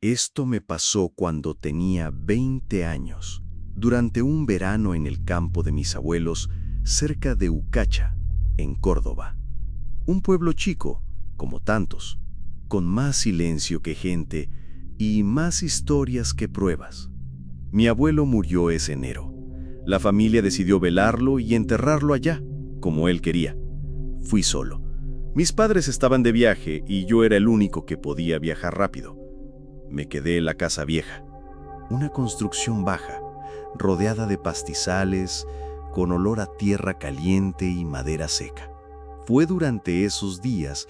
Esto me pasó cuando tenía 20 años, durante un verano en el campo de mis abuelos, cerca de Ucacha, en Córdoba. Un pueblo chico, como tantos, con más silencio que gente y más historias que pruebas. Mi abuelo murió ese enero. La familia decidió velarlo y enterrarlo allá, como él quería. Fui solo. Mis padres estaban de viaje y yo era el único que podía viajar rápido. Me quedé en la casa vieja, una construcción baja, rodeada de pastizales, con olor a tierra caliente y madera seca. Fue durante esos días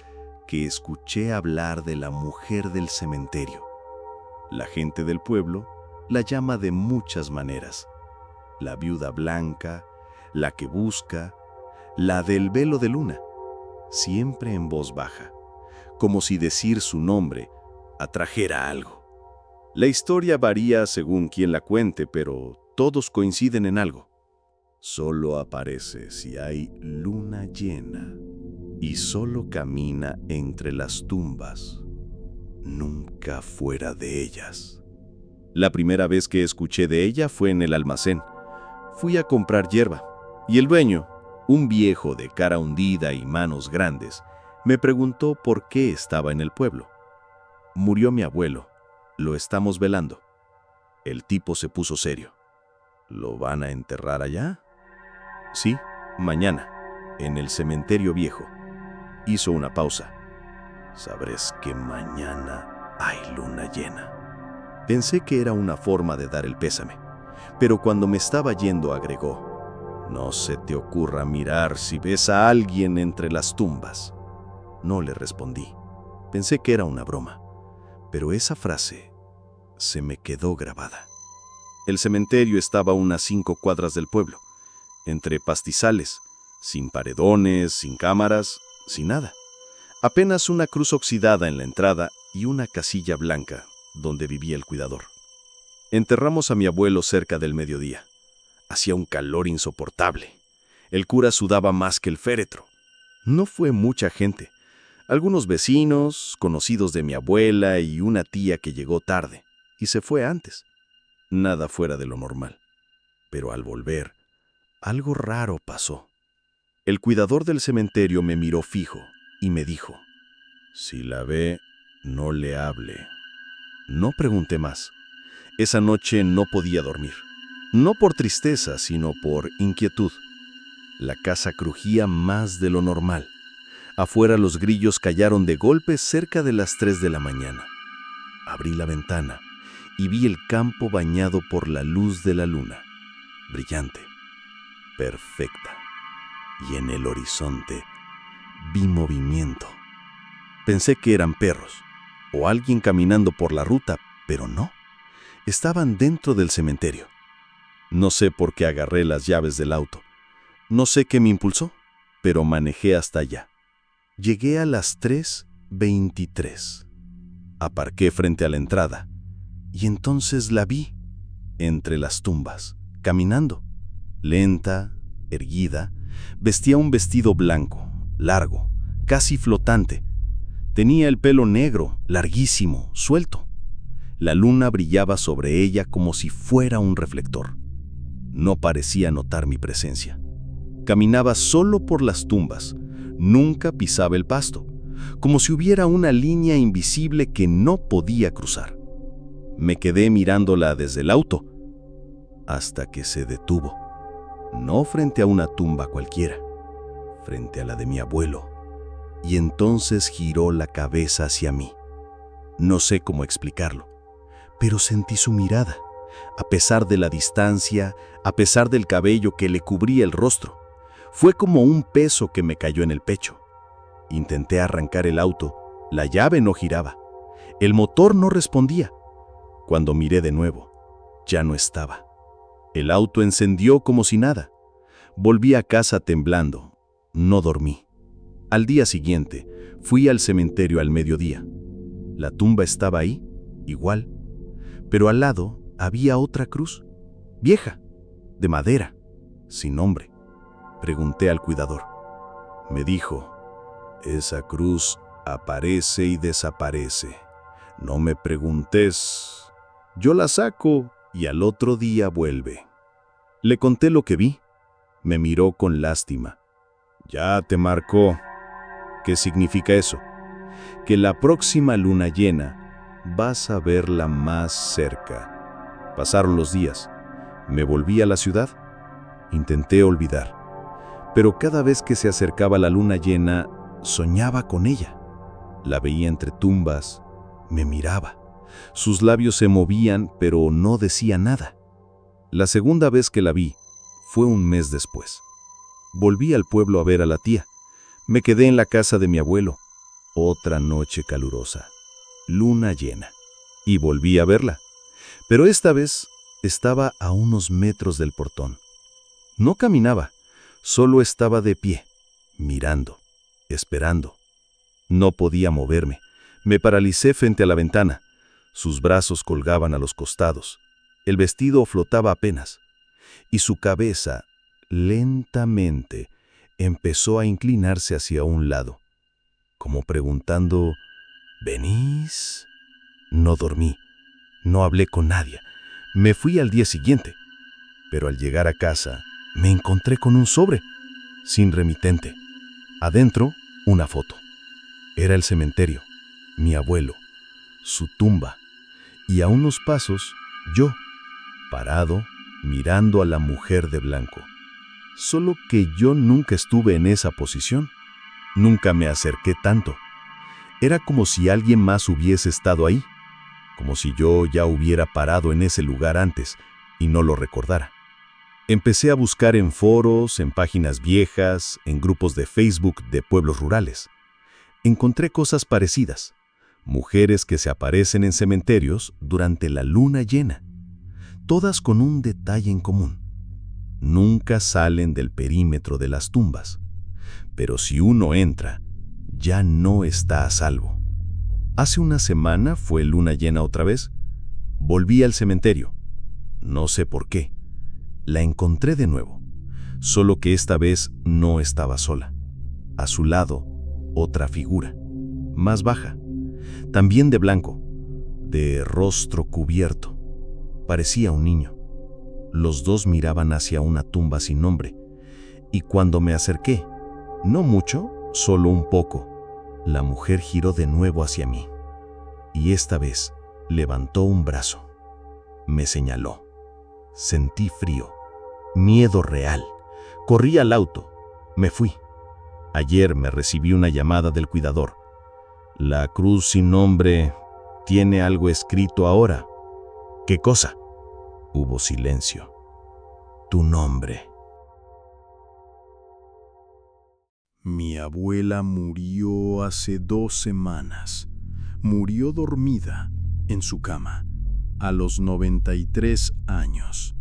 que escuché hablar de la mujer del cementerio. La gente del pueblo la llama de muchas maneras. La viuda blanca, la que busca, la del velo de luna, siempre en voz baja, como si decir su nombre atrajera algo. La historia varía según quien la cuente, pero todos coinciden en algo. Solo aparece si hay luna llena y solo camina entre las tumbas, nunca fuera de ellas. La primera vez que escuché de ella fue en el almacén. Fui a comprar hierba y el dueño, un viejo de cara hundida y manos grandes, me preguntó por qué estaba en el pueblo. Murió mi abuelo, lo estamos velando. El tipo se puso serio. ¿Lo van a enterrar allá? Sí, mañana, en el cementerio viejo. Hizo una pausa. Sabrás que mañana hay luna llena. Pensé que era una forma de dar el pésame, pero cuando me estaba yendo agregó: no se te ocurra mirar si ves a alguien entre las tumbas. No le respondí. Pensé que era una broma, pero esa frase se me quedó grabada. El cementerio estaba a unas 5 cuadras del pueblo, entre pastizales, sin paredones, sin cámaras, sin nada. Apenas una cruz oxidada en la entrada y una casilla blanca donde vivía el cuidador. Enterramos a mi abuelo cerca del mediodía. Hacía un calor insoportable. El cura sudaba más que el féretro. No fue mucha gente. Algunos vecinos, conocidos de mi abuela y una tía que llegó tarde y se fue antes. Nada fuera de lo normal. Pero al volver, algo raro pasó. El cuidador del cementerio me miró fijo y me dijo: si la ve, no le hable. No pregunté más. Esa noche no podía dormir. No por tristeza, sino por inquietud. La casa crujía más de lo normal. Afuera los grillos callaron de golpe cerca de las 3 de la mañana. Abrí la ventana y vi el campo bañado por la luz de la luna, brillante, perfecta. Y en el horizonte vi movimiento. Pensé que eran perros o alguien caminando por la ruta, pero no. Estaban dentro del cementerio. No sé por qué agarré las llaves del auto. No sé qué me impulsó, pero manejé hasta allá. Llegué a las 3:23. Aparqué frente a la entrada y entonces la vi entre las tumbas, caminando, lenta, erguida. Vestía un vestido blanco, largo, casi flotante. Tenía el pelo negro, larguísimo, suelto. La luna brillaba sobre ella como si fuera un reflector. No parecía notar mi presencia. Caminaba solo por las tumbas, nunca pisaba el pasto, como si hubiera una línea invisible que no podía cruzar. Me quedé mirándola desde el auto, hasta que se detuvo. No frente a una tumba cualquiera, frente a la de mi abuelo. Y entonces giró la cabeza hacia mí. No sé cómo explicarlo, pero sentí su mirada, a pesar de la distancia, a pesar del cabello que le cubría el rostro. Fue como un peso que me cayó en el pecho. Intenté arrancar el auto, la llave no giraba, el motor no respondía. Cuando miré de nuevo, ya no estaba. El auto encendió como si nada. Volví a casa temblando, no dormí. Al día siguiente, fui al cementerio al mediodía. La tumba estaba ahí, igual, pero al lado había otra cruz, vieja, de madera, sin nombre. Pregunté al cuidador. Me dijo: esa cruz aparece y desaparece. No me preguntes. Yo la saco y al otro día vuelve. Le conté lo que vi. Me miró con lástima. Ya te marcó. ¿Qué significa eso? Que la próxima luna llena vas a verla más cerca. Pasaron los días. Me volví a la ciudad. Intenté olvidar. Pero cada vez que se acercaba la luna llena, soñaba con ella. La veía entre tumbas, me miraba. Sus labios se movían, pero no decía nada. La segunda vez que la vi fue un mes después. Volví al pueblo a ver a la tía. Me quedé en la casa de mi abuelo. Otra noche calurosa, luna llena. Y volví a verla. Pero esta vez estaba a unos metros del portón. No caminaba, solo estaba de pie, mirando, esperando. No podía moverme. Me paralicé frente a la ventana. Sus brazos colgaban a los costados. El vestido flotaba apenas. Y su cabeza, lentamente, empezó a inclinarse hacia un lado, como preguntando, ¿venís? No dormí. No hablé con nadie. Me fui al día siguiente. Pero al llegar a casa, me encontré con un sobre, sin remitente. Adentro, una foto. Era el cementerio, mi abuelo, su tumba, y a unos pasos, yo, parado, mirando a la mujer de blanco. Solo que yo nunca estuve en esa posición. Nunca me acerqué tanto. Era como si alguien más hubiese estado ahí, como si yo ya hubiera parado en ese lugar antes y no lo recordara. Empecé a buscar en foros, en páginas viejas, en grupos de Facebook de pueblos rurales. Encontré cosas parecidas, mujeres que se aparecen en cementerios durante la luna llena, todas con un detalle en común. Nunca salen del perímetro de las tumbas, pero si uno entra, ya no está a salvo. Hace una semana fue luna llena otra vez. Volví al cementerio. No sé por qué. La encontré de nuevo, solo que esta vez no estaba sola. A su lado, otra figura, más baja, también de blanco, de rostro cubierto. Parecía un niño. Los dos miraban hacia una tumba sin nombre, y cuando me acerqué, no mucho, solo un poco, la mujer giró de nuevo hacia mí, y esta vez levantó un brazo. Me señaló. Sentí frío, miedo real. Corrí al auto. Me fui. Ayer me recibí una llamada del cuidador. La cruz sin nombre tiene algo escrito ahora. ¿Qué cosa? Hubo silencio. Tu nombre. Mi abuela murió hace 2 semanas. Murió dormida en su cama, a los 93 años.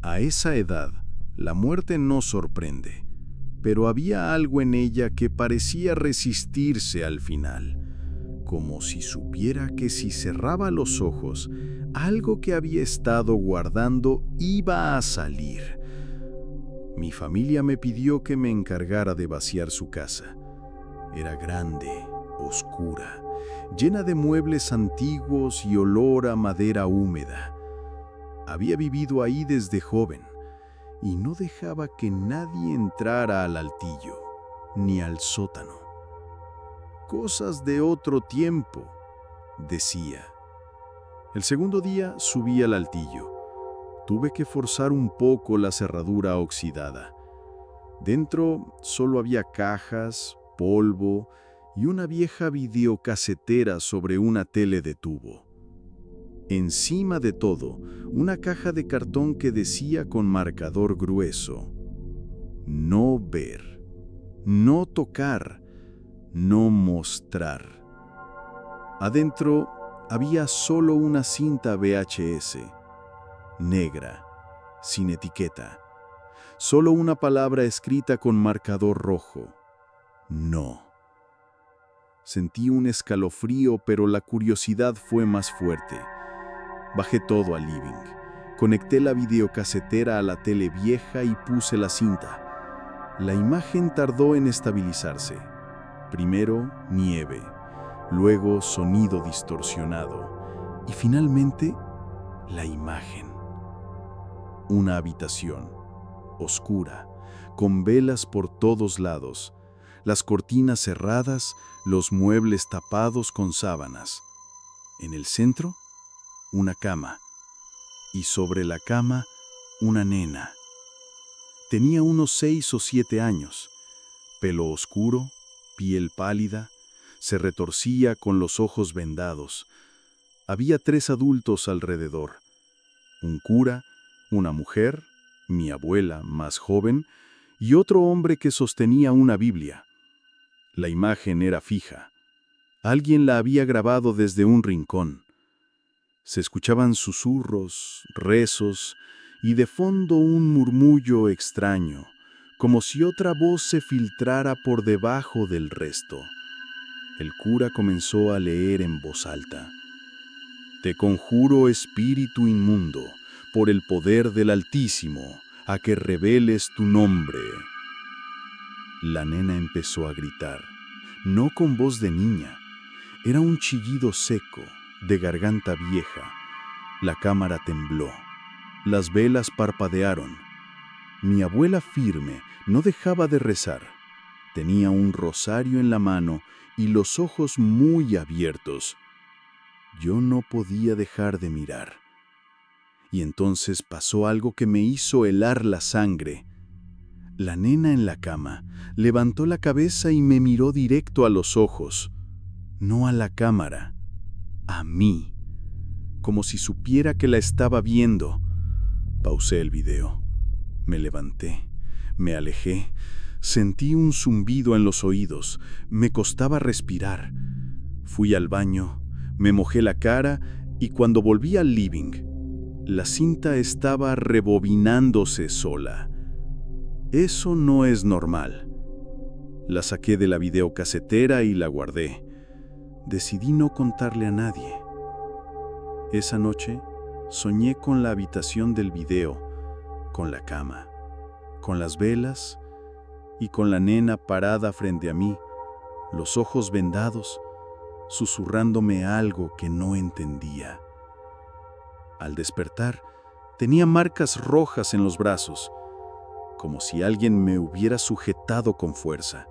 A esa edad, la muerte no sorprende, pero había algo en ella que parecía resistirse al final, como si supiera que si cerraba los ojos, algo que había estado guardando iba a salir. Mi familia me pidió que me encargara de vaciar su casa. Era grande, oscura, llena de muebles antiguos y olor a madera húmeda. Había vivido ahí desde joven y no dejaba que nadie entrara al altillo, ni al sótano. Cosas de otro tiempo, decía. El segundo día subí al altillo. Tuve que forzar un poco la cerradura oxidada. Dentro solo había cajas, polvo y una vieja videocasetera sobre una tele de tubo. Encima de todo, una caja de cartón que decía con marcador grueso: no ver, no tocar, no mostrar. Adentro había solo una cinta VHS, negra, sin etiqueta. Solo una palabra escrita con marcador rojo: no. Sentí un escalofrío, pero la curiosidad fue más fuerte. Bajé todo al living. Conecté la videocasetera a la tele vieja y puse la cinta. La imagen tardó en estabilizarse. Primero, nieve. luego sonido distorsionado y finalmente la imagen. Una habitación, oscura, con velas por todos lados, las cortinas cerradas, los muebles tapados con sábanas. En el centro, una cama, y sobre la cama, una nena. Tenía unos 6 o 7 años, pelo oscuro, piel pálida, se retorcía con los ojos vendados. Había 3 adultos alrededor, un cura, una mujer, mi abuela más joven, y otro hombre que sostenía una Biblia. La imagen era fija. Alguien la había grabado desde un rincón. Se escuchaban susurros, rezos y de fondo un murmullo extraño, como si otra voz se filtrara por debajo del resto. El cura comenzó a leer en voz alta. Te conjuro, espíritu inmundo, por el poder del Altísimo, a que reveles tu nombre. La nena empezó a gritar, no con voz de niña. Era un chillido seco, de garganta vieja. La cámara tembló. Las velas parpadearon. Mi abuela firme no dejaba de rezar. Tenía un rosario en la mano y los ojos muy abiertos. Yo no podía dejar de mirar. Y entonces pasó algo que me hizo helar la sangre. La nena en la cama levantó la cabeza y me miró directo a los ojos. No a la cámara, a mí, como si supiera que la estaba viendo. Pausé el video. Me levanté, me alejé, sentí un zumbido en los oídos, me costaba respirar. Fui al baño, me mojé la cara y cuando volví al living, la cinta estaba rebobinándose sola. Eso no es normal. La saqué de la videocasetera y la guardé. Decidí no contarle a nadie. Esa noche soñé con la habitación del video, con la cama, con las velas y con la nena parada frente a mí, los ojos vendados, susurrándome algo que no entendía. Al despertar, tenía marcas rojas en los brazos, como si alguien me hubiera sujetado con fuerza.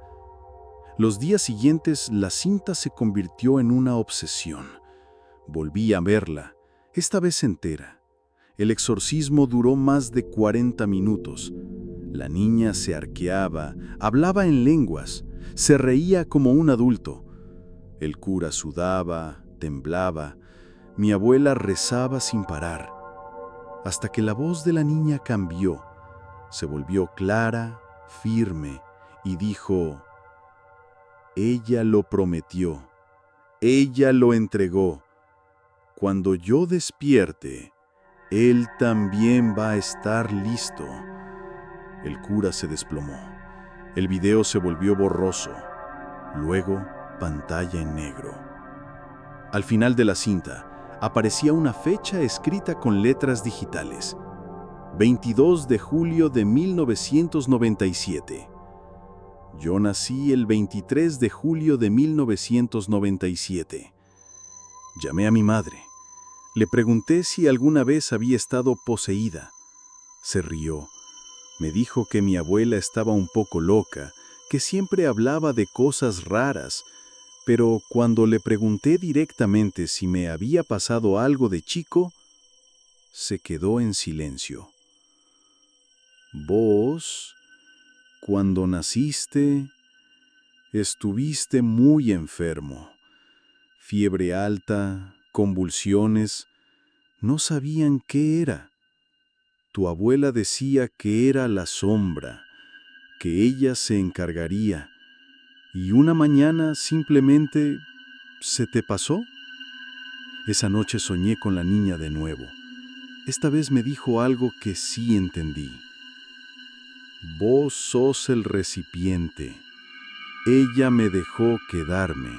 Los días siguientes, la cinta se convirtió en una obsesión. Volví a verla, esta vez entera. El exorcismo duró más de 40 minutos. La niña se arqueaba, hablaba en lenguas, se reía como un adulto. El cura sudaba, temblaba. Mi abuela rezaba sin parar, hasta que la voz de la niña cambió. Se volvió clara, firme, y dijo: ella lo prometió, ella lo entregó. Cuando yo despierte, él también va a estar listo. El cura se desplomó. El video se volvió borroso. Luego, pantalla en negro. Al final de la cinta, aparecía una fecha escrita con letras digitales. 22 de julio de 1997. Yo nací el 23 de julio de 1997. Llamé a mi madre. Le pregunté si alguna vez había estado poseída. Se rió. Me dijo que mi abuela estaba un poco loca, que siempre hablaba de cosas raras, pero cuando le pregunté directamente si me había pasado algo de chico, se quedó en silencio. Vos, cuando naciste, estuviste muy enfermo. Fiebre alta, convulsiones, no sabían qué era. Tu abuela decía que era la sombra, que ella se encargaría, y una mañana simplemente se te pasó. Esa noche soñé con la niña de nuevo. Esta vez me dijo algo que sí entendí. Vos sos el recipiente. Ella me dejó quedarme.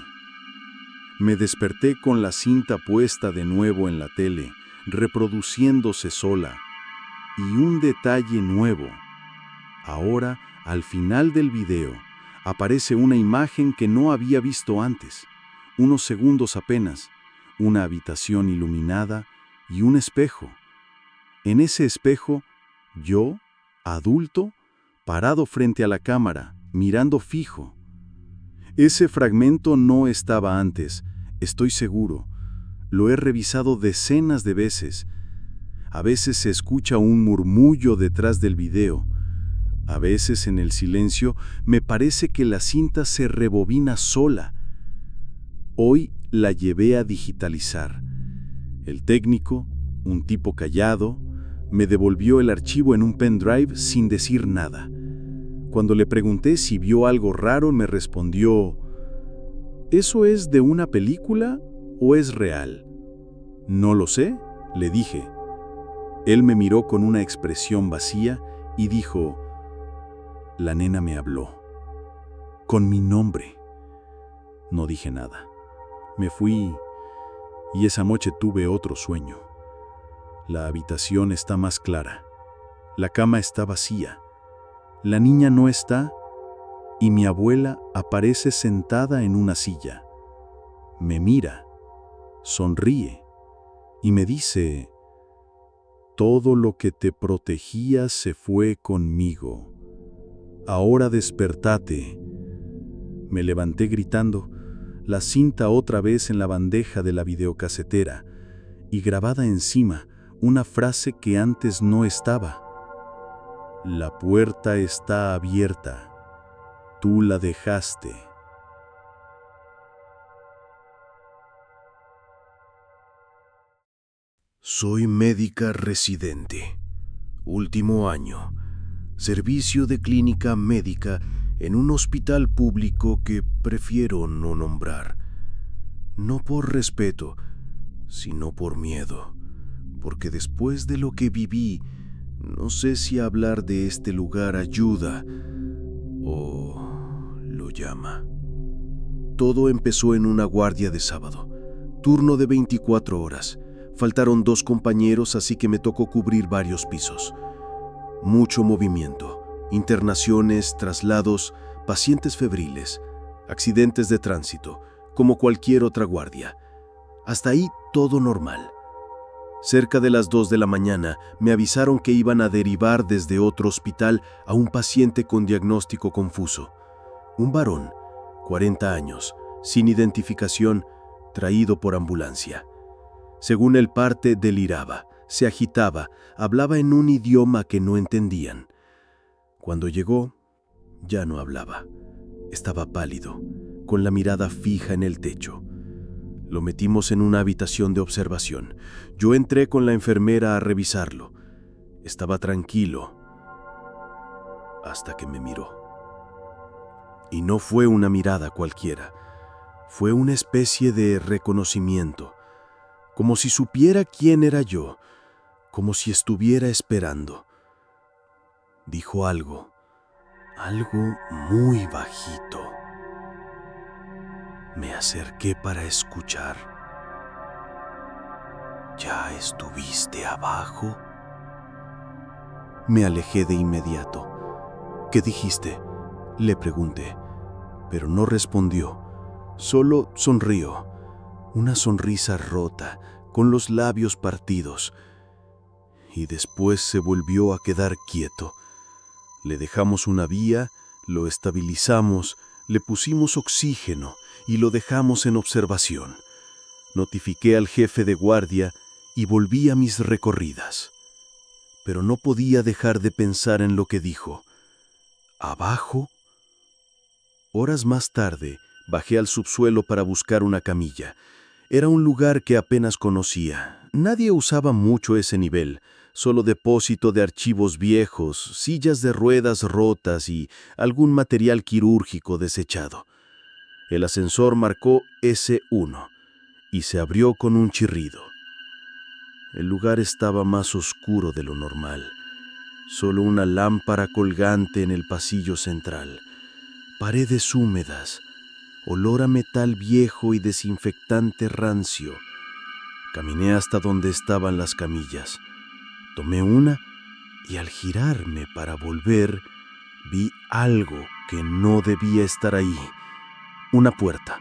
Me desperté con la cinta puesta de nuevo en la tele, reproduciéndose sola. Y un detalle nuevo. Ahora, al final del video, aparece una imagen que no había visto antes. Unos segundos apenas, una habitación iluminada y un espejo. En ese espejo, yo, adulto, parado frente a la cámara, mirando fijo. Ese fragmento no estaba antes, estoy seguro. Lo he revisado decenas de veces. A veces se escucha un murmullo detrás del video. A veces en el silencio me parece que la cinta se rebobina sola. Hoy la llevé a digitalizar. El técnico, un tipo callado, me devolvió el archivo en un pendrive sin decir nada. Cuando le pregunté si vio algo raro, me respondió: ¿eso es de una película o es real? No lo sé, le dije. Él me miró con una expresión vacía y dijo: la nena me habló. Con mi nombre. No dije nada. Me fui y esa noche tuve otro sueño. La habitación está más clara. La cama está vacía. La niña no está y mi abuela aparece sentada en una silla. Me mira, sonríe y me dice: todo lo que te protegía se fue conmigo. Ahora despertate. Me levanté gritando, la cinta otra vez en la bandeja de la videocasetera y grabada encima una frase que antes no estaba. La puerta está abierta. Tú la dejaste. Soy médica residente. Último año. Servicio de clínica médica en un hospital público que prefiero no nombrar. No por respeto, sino por miedo. Porque después de lo que viví, no sé si hablar de este lugar ayuda o lo llama. Todo empezó en una guardia de sábado. Turno de 24 horas. Faltaron 2 compañeros, así que me tocó cubrir varios pisos. Mucho movimiento, internaciones, traslados, pacientes febriles, accidentes de tránsito, como cualquier otra guardia. Hasta ahí todo normal. Cerca de las 2 de la mañana me avisaron que iban a derivar desde otro hospital a un paciente con diagnóstico confuso. Un varón, 40 años, sin identificación, traído por ambulancia. Según el parte, deliraba, se agitaba, hablaba en un idioma que no entendían. Cuando llegó, ya no hablaba. Estaba pálido, con la mirada fija en el techo. Lo metimos en una habitación de observación. Yo entré con la enfermera a revisarlo. Estaba tranquilo, hasta que me miró. Y no fue una mirada cualquiera. Fue una especie de reconocimiento. Como si supiera quién era yo, como si estuviera esperando. Dijo algo muy bajito. Me acerqué para escuchar. ¿Ya estuviste abajo? Me alejé de inmediato. ¿Qué dijiste?, le pregunté, pero no respondió. Solo sonrió. Una sonrisa rota, con los labios partidos. Y después se volvió a quedar quieto. Le dejamos una vía, lo estabilizamos, le pusimos oxígeno y lo dejamos en observación. Notifiqué al jefe de guardia y volví a mis recorridas. Pero no podía dejar de pensar en lo que dijo. ¿Abajo? Horas más tarde, bajé al subsuelo para buscar una camilla. Era un lugar que apenas conocía. Nadie usaba mucho ese nivel, solo depósito de archivos viejos, sillas de ruedas rotas y algún material quirúrgico desechado. El ascensor marcó S1 y se abrió con un chirrido. El lugar estaba más oscuro de lo normal. Solo una lámpara colgante en el pasillo central. Paredes húmedas, olor a metal viejo y desinfectante rancio. Caminé hasta donde estaban las camillas. Tomé una y al girarme para volver, vi algo que no debía estar ahí. Una puerta.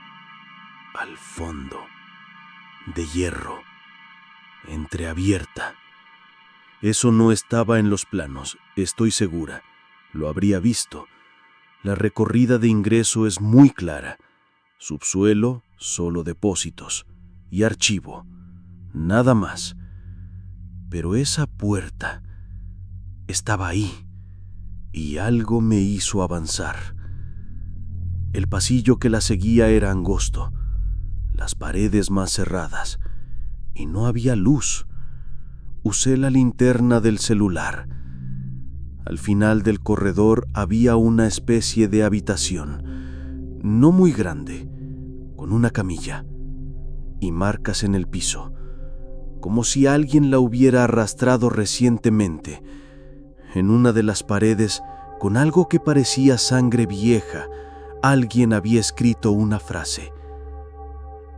Al fondo, de hierro, entreabierta. Eso no estaba en los planos, estoy segura. Lo habría visto. La recorrida de ingreso es muy clara. Subsuelo, solo depósitos. Y archivo. Nada más. Pero esa puerta estaba ahí. Y algo me hizo avanzar. El pasillo que la seguía era angosto. Las paredes más cerradas. Y no había luz. Usé la linterna del celular. Al final del corredor había una especie de habitación, no muy grande, con una camilla y marcas en el piso, como si alguien la hubiera arrastrado recientemente. En una de las paredes, con algo que parecía sangre vieja, alguien había escrito una frase: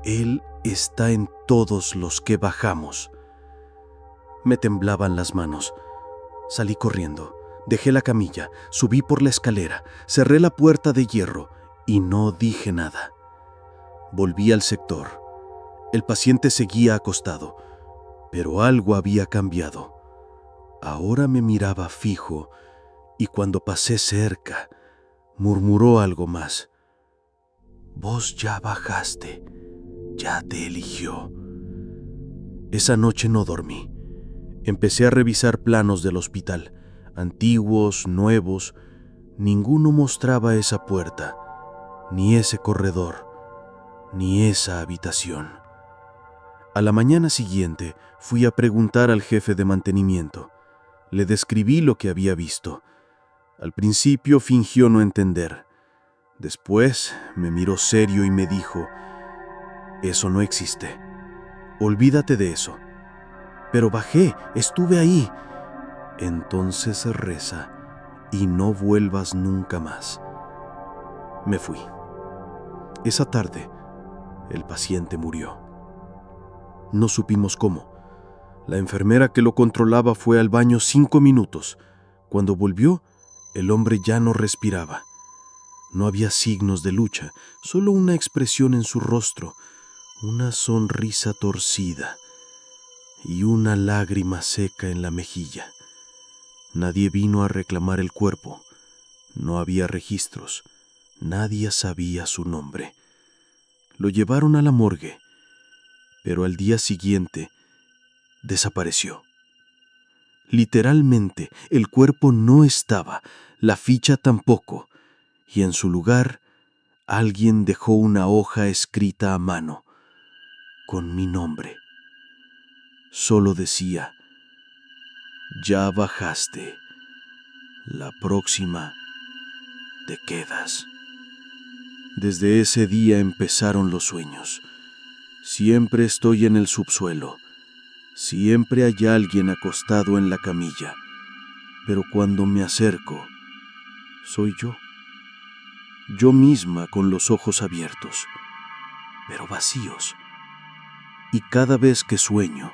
«Él está en todos los que bajamos». Me temblaban las manos. Salí corriendo. Dejé la camilla, subí por la escalera, cerré la puerta de hierro y no dije nada. Volví al sector. El paciente seguía acostado, pero algo había cambiado. Ahora me miraba fijo y cuando pasé cerca, murmuró algo más. «Vos ya bajaste, ya te eligió». Esa noche no dormí. Empecé a revisar planos del hospital. Antiguos, nuevos, ninguno mostraba esa puerta, ni ese corredor, ni esa habitación. A la mañana siguiente fui a preguntar al jefe de mantenimiento. Le describí lo que había visto. Al principio fingió no entender. Después me miró serio y me dijo: «Eso no existe. Olvídate de eso». «Pero bajé, estuve ahí». «Entonces reza y no vuelvas nunca más». Me fui. Esa tarde, el paciente murió. No supimos cómo. La enfermera que lo controlaba fue al baño 5 minutos. Cuando volvió, el hombre ya no respiraba. No había signos de lucha, solo una expresión en su rostro, una sonrisa torcida y una lágrima seca en la mejilla. Nadie vino a reclamar el cuerpo. No había registros. Nadie sabía su nombre. Lo llevaron a la morgue, pero al día siguiente desapareció. Literalmente, el cuerpo no estaba, la ficha tampoco, y en su lugar, alguien dejó una hoja escrita a mano, con mi nombre. Solo decía: «Ya bajaste. La próxima te quedas». Desde ese día empezaron los sueños. Siempre estoy en el subsuelo. Siempre hay alguien acostado en la camilla. Pero cuando me acerco, soy yo. Yo misma con los ojos abiertos, pero vacíos. Y cada vez que sueño,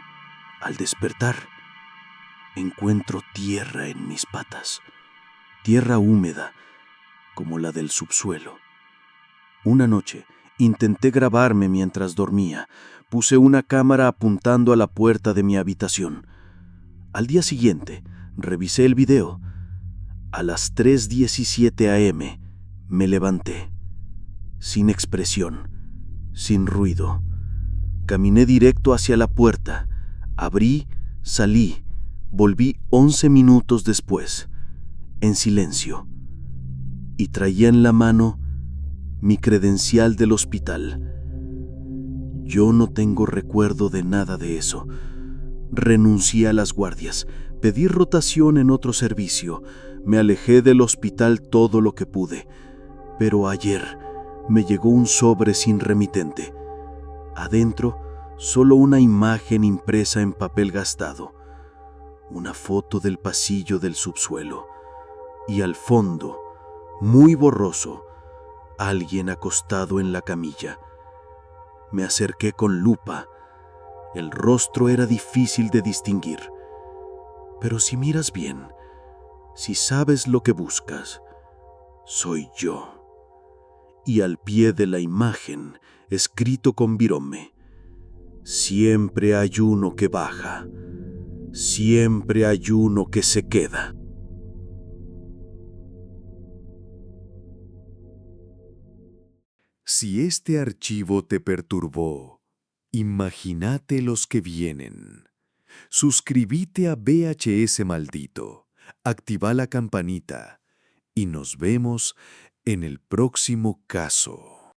al despertar, encuentro tierra en mis patas. Tierra húmeda, como la del subsuelo. Una noche intenté grabarme mientras dormía. Puse una cámara apuntando a la puerta de mi habitación. Al día siguiente, revisé el video. A las 3:17 a.m. me levanté, sin expresión, sin ruido. Caminé directo hacia la puerta. Abrí, salí, volví 11 minutos después, en silencio, y traía en la mano mi credencial del hospital. Yo no tengo recuerdo de nada de eso. Renuncié a las guardias, pedí rotación en otro servicio, me alejé del hospital todo lo que pude. Pero ayer me llegó un sobre sin remitente. Adentro, solo una imagen impresa en papel gastado, una foto del pasillo del subsuelo, y al fondo, muy borroso, alguien acostado en la camilla. Me acerqué con lupa. El rostro era difícil de distinguir. Pero si miras bien, si sabes lo que buscas, soy yo. y al pie de la imagen, escrito con virome: siempre hay uno que baja, siempre hay uno que se queda. Si este archivo te perturbó, imagínate los que vienen. Suscríbete a VHS Maldito, activa la campanita y nos vemos en el próximo caso.